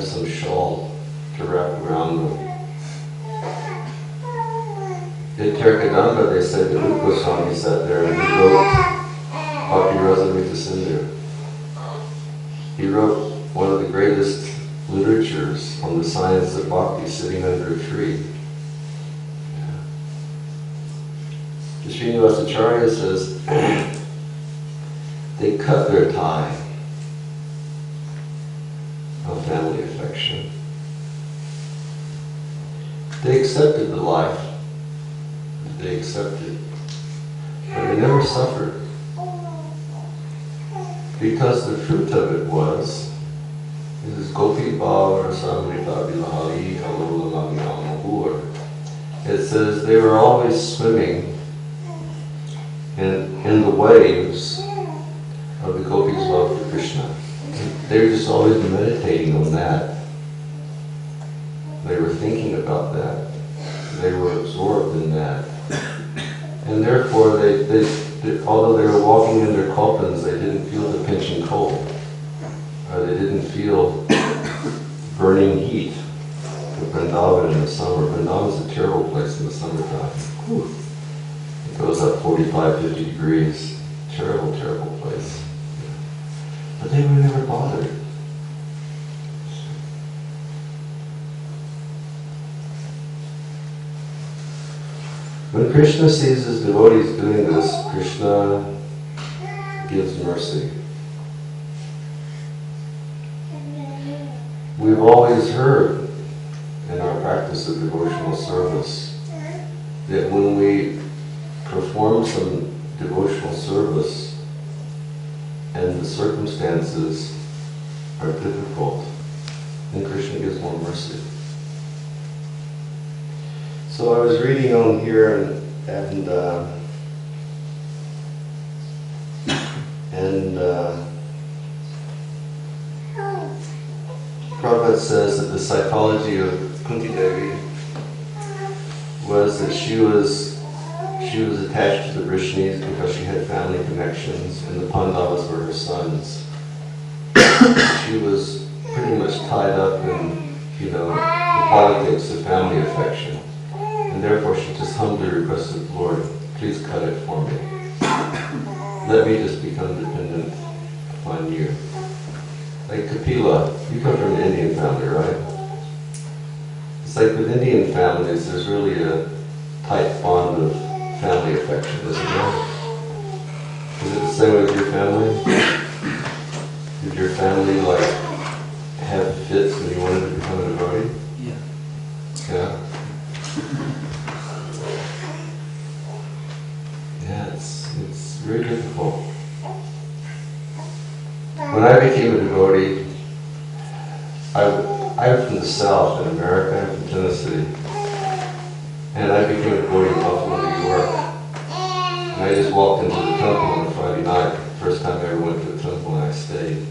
have some shawl to wrap around them. In Terkadamba, they said that Rupa Goswami sat there and he wrote Bhakti Rasamrita Sindhu. He wrote one of the greatest literatures on the science of bhakti sitting under a tree. The Srinivasacharya says they cut their tie of family affection. They accepted the life that they accepted, but they never suffered. Because the fruit of it was, this is Gopi Bhava Rasamrita Bilahali Kalola Magna. It says they were always swimming in the waves of the Gopis' love for Krishna. They were just always meditating on that. They were thinking about that. They were absorbed in that. And therefore, although they were walking in their kalpans, they didn't feel the pinching cold. They didn't feel burning heat of Vrindavan in the summer. Vrindavan is a terrible place in the summertime. Whew. It goes up 45, 50 degrees. Terrible, terrible place. But they were never bothered. When Krishna sees his devotees doing this, Krishna gives mercy. We've always heard in our practice of devotional service that when we perform some devotional service and the circumstances are difficult, then Krishna gives more mercy. So I was reading on here and Prabhupada says that the psychology of Kunti Devi was that she was attached to the Vrishnis because she had family connections, and the Pandavas were her sons. She was pretty much tied up in, the politics of family affection. And therefore she just humbly requested the Lord, please cut it for me. Let me just become dependent upon you. Like Kapila, you come from an Indian family, right? It's like with Indian families, there's really a tight bond of family affection, isn't there? Is it the same with your family? Did your family have fits when you wanted to become a devotee? Yeah. Yeah? Yeah, it's very difficult. When I became a devotee, I'm from the South in America, I'm from Tennessee. And I became a devotee in Buffalo, New York. And I just walked into the temple on a Friday night, first time I ever went to a temple, and I stayed.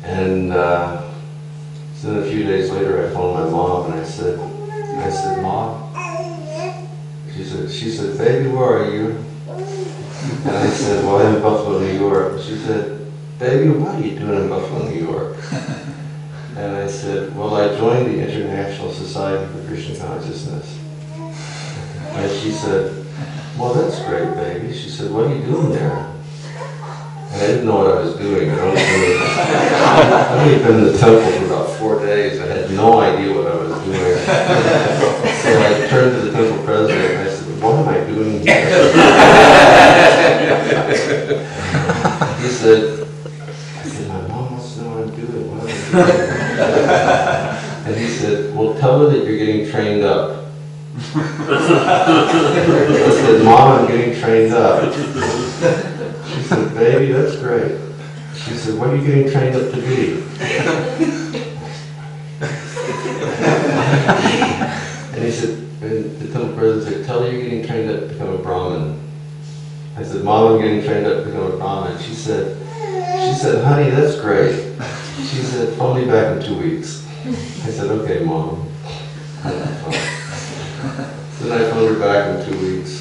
And then a few days later I phoned my mom and I said, Mom, she said, baby, where are you? And I said, well, I'm in Buffalo, New York. She said, baby, what are you doing in Buffalo, New York? And I said, well, I joined the International Society for Krishna Consciousness. And she said, well, that's great, baby. She said, what are you doing there? And I didn't know what I was doing. I'd only been in the temple for about 4 days. I had no idea what I was doing. So I turned to the temple president and I said, what am I doing here? He said, my mom wants to know what I'm doing. What am I doing? And he said, well, tell her that you're getting trained up. I said, Mom, I'm getting trained up. She said, baby, that's great. She said, what are you getting trained up to be? And he said, and the temple president said, tell her you're getting trained up to become a Brahmin. I said, Mom, I'm getting trained up to become a Brahmin. She said, honey, that's great. She said, phone me back in 2 weeks. I said, okay, Mom. Then I phoned her back in 2 weeks.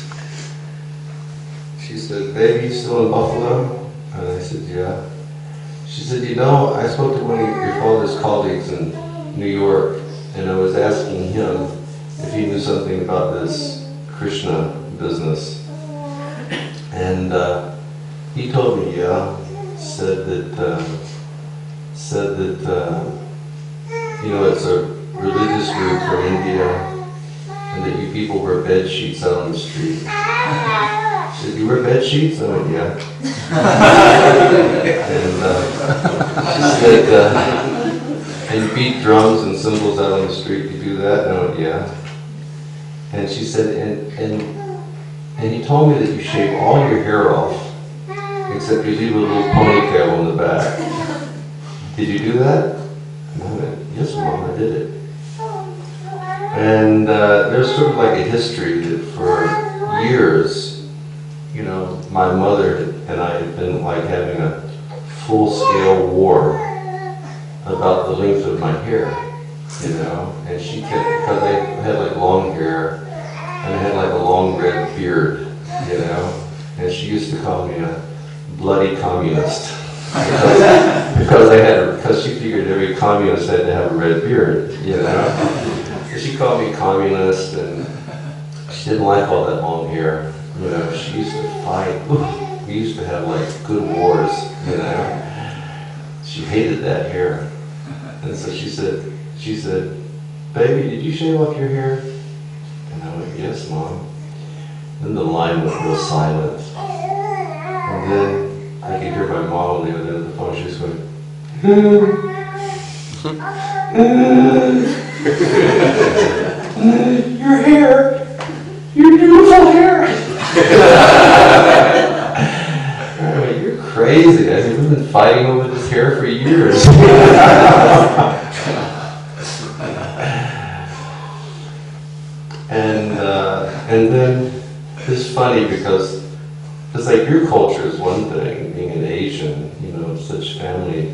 She said, baby, you still in Buffalo? And I said, yeah. She said, you know, I spoke to one of your father's colleagues in New York, and I was asking him if he knew something about this Krishna business. And he told me, yeah, said that you know, it's a religious group from India, and that you people wear bed sheets out on the street. She said, you wear bed sheets? I went, yeah. And she said, and you beat drums and cymbals out on the street, you do that? And I went, yeah. And she said, and he told me that you shave all your hair off, except you leave a little ponytail on the back. Did you do that? And I went, yes, Mom, I did it. And there's sort of like a history that for years, you know, my mother and I had been like having a full-scale war about the length of my hair, you know, and she kept, because I had like long hair, and I had like a long red beard, you know, and she used to call me a bloody communist, because she figured every communist had to have a red beard, you know. So she called me communist, and she didn't like all that long hair. You know, she used to fight. We used to have like good wars, you know. She hated that hair. And so she said, baby, did you shave off your hair? And I went, yes, Mom. Then the line went real silent. And then I could hear my mom on the other end of the phone. She just went, your hair, your beautiful hair. I mean, you're crazy. I mean, we've been fighting over this hair for years. And then it's funny because it's like your culture is one thing, being an Asian, you know, such family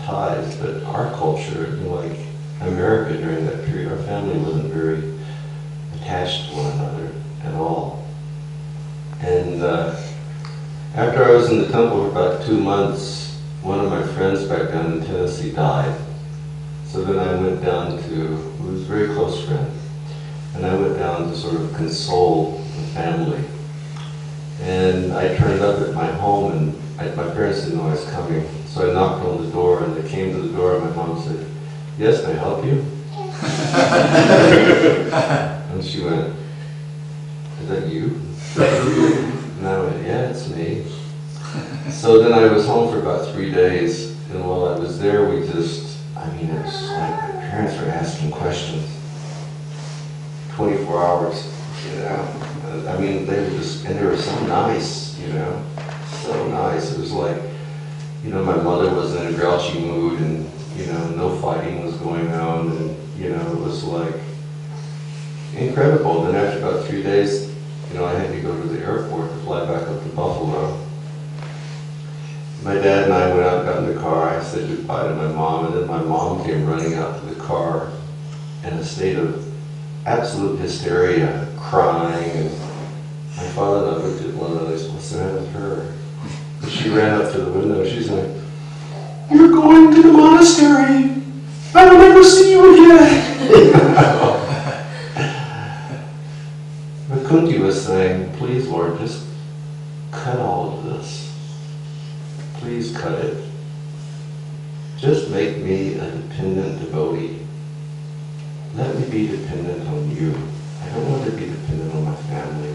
ties, but our culture, you know, like America during that period, our family wasn't very attached to one another at all. And after I was in the temple for about 2 months, one of my friends back down in Tennessee died. So then I went down to, who was a very close friend, and I went down to sort of console the family. And I turned up at my home, and my parents didn't know I was coming. So I knocked on the door, and they came to the door, and my mom said, yes, may I help you? And she went, is that you? And I went, yeah, it's me. So then I was home for about 3 days, and while I was there, we just, I mean, it was like my parents were asking questions 24 hours, you know. I mean, they were just, and they were so nice, you know, so nice. It was like, you know, my mother was in a grouchy mood, and, you know, no fighting was going on, and, you know, it was like incredible. Then after about 3 days, you know, I had to go to the airport to fly back up to Buffalo. My dad and I went out and got in the car. I said goodbye to my mom, and then my mom came running out to the car in a state of absolute hysteria, crying, and my father and I looked at one another and said, what's the matter with her? And she ran up to the window, and she's like, you're going to the monastery! I will never see you again! But Kunti was saying, please, Lord, just cut all of this. Please cut it. Just make me a dependent devotee. Let me be dependent on you. I don't want to be dependent on my family.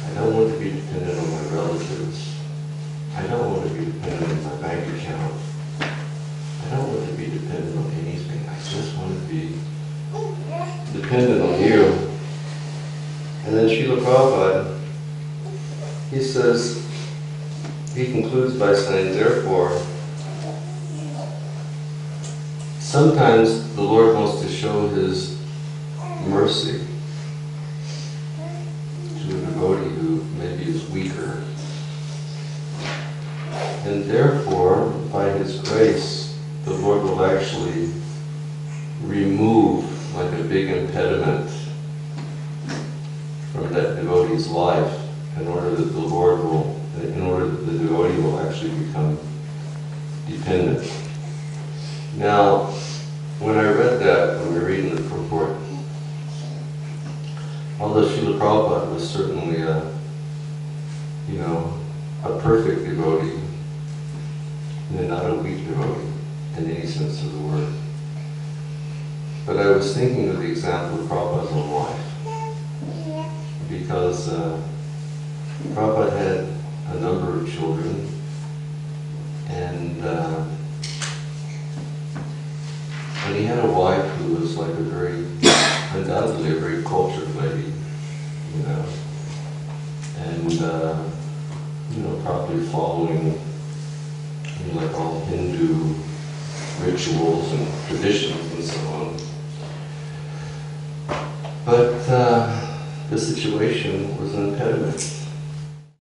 I don't want to be dependent on my relatives. I don't want to be dependent on my bank account. I don't want to be dependent on anything. I just want to be dependent on you. And then Srila Prabhupada, he says, he concludes by saying, therefore, sometimes the Lord wants to show his mercy to a devotee who maybe is weaker. And therefore, by his grace, the Lord will actually remove like a big impediment from that devotee's life in order that the devotee will actually become dependent. Now, when I read that, when we were reading the purport, although Srila Prabhupada was certainly a perfect devotee, and not a weak devotee in any sense of the word. But I was thinking of the example of Prabhupada's own life, because Prabhupada had a number of children, and he had a wife who was like undoubtedly a very cultured lady, and probably following like all Hindu rituals and traditions and so on. But the situation was an impediment.